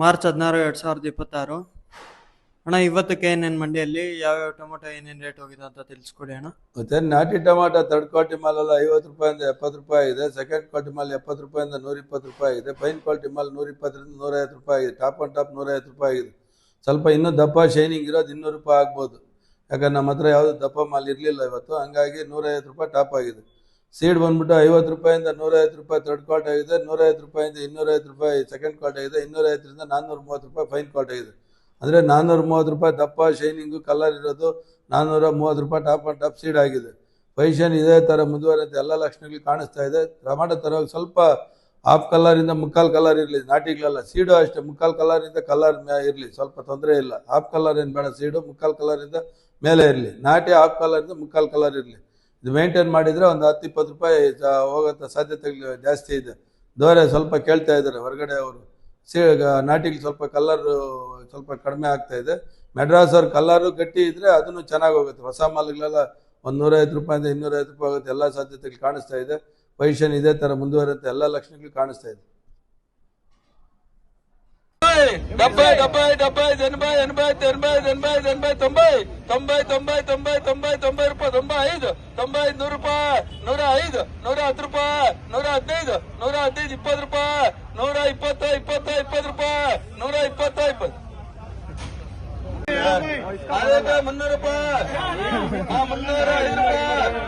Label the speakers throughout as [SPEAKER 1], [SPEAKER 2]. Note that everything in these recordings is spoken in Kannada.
[SPEAKER 1] ಮಾರ್ಚ್ 16, 2026. ಅಣ್ಣ, ಇವತ್ತಕ್ಕೆ ಏನೇನು ಮಂಡಿಯಲ್ಲಿ ಯಾವ್ಯಾವ ಟೊಮೊಟೊ ಏನೇನು ರೇಟ್ ಹೋಗಿದೆ ಅಂತ ತಿಳಿಸ್ಕೊಡಿ ಅಣ್ಣ.
[SPEAKER 2] ಮತ್ತೆ ನಾಟಿ ಟೊಮಾಟೊ ಥರ್ಡ್ ಕ್ವಾಲಿಟಿ ಮಾಲ್ ಎಲ್ಲ 50 ರೂಪಾಯಿಂದ 70 ರೂಪಾಯಿ ಇದೆ. ಸೆಕೆಂಡ್ ಕ್ವಾಲಿಟಿ ಮಾಲ್ 70 ರೂಪಾಯಿಂದ 120 ರೂಪಾಯಿ ಇದೆ. ಫೈನ್ ಕ್ವಾಲಿಟಿ ಮಾಲ್ 120ರಿಂದ 150 ರೂಪಾಯಿ ಇದೆ. ಟಾಪ್ ಆನ್ ಟಾಪ್ 150 ರೂಪಾಯಿ ಇದೆ. ಸ್ವಲ್ಪ ಇನ್ನೂ ದಪ್ಪ ಶೈನಿಂಗ್ ಇರೋದು 200 ರೂಪಾಯಿ ಆಗ್ಬೋದು. ಯಾಕಂದ್ರೆ ನಮ್ಮ ಹತ್ರ ಯಾವುದು ದಪ್ಪ ಮಾಲ್ ಇರಲಿಲ್ಲ ಇವತ್ತು, ಹಂಗಾಗಿ 150 ರೂಪಾಯಿ ಟಾಪ್ ಆಗಿದೆ. ಸೀಡ್ ಬಂದ್ಬಿಟ್ಟು 50 ರೂಪಾಯಿಂದ 150 ರೂಪಾಯಿ ಥರ್ಡ್ ಕ್ವಾಲಿಟಿ ಆಗಿದೆ. 150 ರೂಪಾಯಿಂದ 250 ರೂಪಾಯಿ ಸೆಕೆಂಡ್ ಕ್ವಾಲಿಟಿ ಆಗಿದೆ. 250ರಿಂದ 430 ರೂಪಾಯಿ ಫೈನ್ ಕ್ವಾಲಿಟಿ ಆಗಿದೆ. ಅಂದರೆ 430 ರೂಪಾಯಿ ದಪ್ಪ ಶೈನಿಂಗು ಕಲರ್ ಇರೋದು, 430 ರೂಪಾಯಿ ಟಾಪ್ ಆನ್ ಟಾಪ್ ಸೀಡ್ ಆಗಿದೆ. ಪೊಸಿಷನ್ ಇದೇ ಥರ ಮುಂದುವರೆಯುತ್ತೆ, ಎಲ್ಲ ಲಕ್ಷಣಗಳು ಕಾಣಿಸ್ತಾ ಇದೆ. ಟೊಮಾಟೊ ತರುವಾಗ ಸ್ವಲ್ಪ ಹಾಫ್ ಕಲರಿಂದ ಮುಕ್ಕಾಲು ಕಲರ್ ಇರಲಿ, ನಾಟಿಗಳೆಲ್ಲ ಸೀಡು ಅಷ್ಟೇ ಮುಕ್ಕಾಲು ಕಲರಿಂದ ಕಲರ್ ಇರಲಿ, ಸ್ವಲ್ಪ ತೊಂದರೆ ಇಲ್ಲ. ಹಾಫ್ ಕಲರ್ ಏನು ಬೇಡ, ಸೀಡು ಮುಕ್ಕಾಲು ಕಲರಿಂದ ಮೇಲೆ ಇರಲಿ. ನಾಟಿ ಹಾಫ್ ಕಲರಿಂದ ಮುಕ್ಕಾಲು ಕಲರ್ ಇರಲಿ. ಇದು ಮೇಂಟೈನ್ ಮಾಡಿದರೆ ಒಂದು 10-20 ರೂಪಾಯಿ ಹೋಗೋಂಥ ಸಾಧ್ಯತೆಗಳು ಜಾಸ್ತಿ ಇದೆ. ದೋರೆ ಸ್ವಲ್ಪ ಕೇಳ್ತಾ ಇದ್ದಾರೆ ಹೊರಗಡೆ ಅವರು. ನಾಟಿಗೆ ಸ್ವಲ್ಪ ಕಲರು ಸ್ವಲ್ಪ ಕಡಿಮೆ ಆಗ್ತಾ ಇದೆ. ಮೆಡ್ರಾಸ್ ಅವ್ರ ಕಲರು ಗಟ್ಟಿ ಇದ್ದರೆ ಅದನ್ನು ಚೆನ್ನಾಗಿ ಹೋಗುತ್ತೆ. ಹೊಸ ಮಾಲ್ಗಳೆಲ್ಲ 150 ರೂಪಾಯಿಂದ 250 ರೂಪಾಯಿ ಆಗುತ್ತೆ. ಎಲ್ಲ ಸಾಧ್ಯತೆಗಳು ಕಾಣಿಸ್ತಾ ಇದೆ. ಪೊಸಿಷನ್ ಇದೇ ಥರ ಮುಂದುವರುತ್ತೆ, ಎಲ್ಲ ಲಕ್ಷಣಗಳು ಕಾಣಿಸ್ತಾ ಇದೆ.
[SPEAKER 3] 70 80 80 80 80 80 80 90 90 90 90 90 ರೂಪಾಯಿ 95 90 100 ರೂಪಾಯಿ 105 110 ರೂಪಾಯಿ 115 115 20 ರೂಪಾಯಿ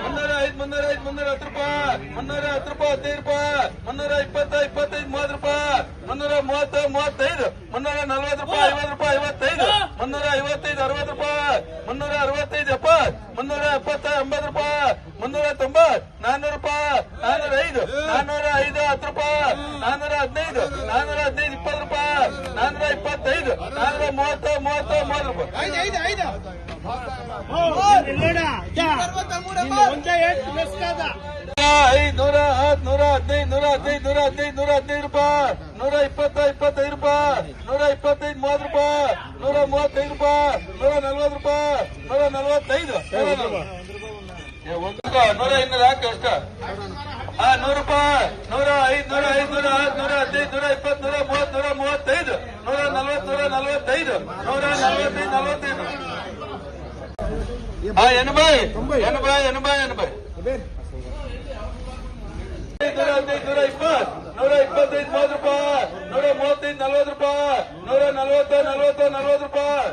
[SPEAKER 3] 120 20 20 ರೂಪಾಯಿ 120 20 300 ರೂಪಾಯಿ 305 ರೂಪಾಯಿ 305 310 ರೂಪಾಯಿ 310 ರೂಪಾಯಿ 15 ರೂಪಾಯಿ 320 25 30 ರೂಪಾಯಿ 330 35 340 ರೂಪಾಯಿ 50 ರೂಪಾಯಿ 55 355 60 ರೂಪಾಯಿ 365 70 370 80 ರೂಪಾಯಿ 390 400 ರೂಪಾಯಿ 405 405 10 ರೂಪಾಯಿ 415 415 20 ರೂಪಾಯಿ 425 430 30 30 ರೂಪಾಯಿ 115 115 ರೂಪಾಯಿ 120 25 ರೂಪಾಯಿ 125 30 ರೂಪಾಯಿ 135 ರೂಪಾಯಿ 140 ರೂಪಾಯಿ 145 100 ಹಾಕಿ ಅಷ್ಟ 100 ರೂಪಾಯಿ 105 105 110 115 120 130 135 140 145 145 80 80 125 30 ರೂಪಾಯಿ 135 40 ರೂಪಾಯಿ 140 40 ರೂಪಾಯಿ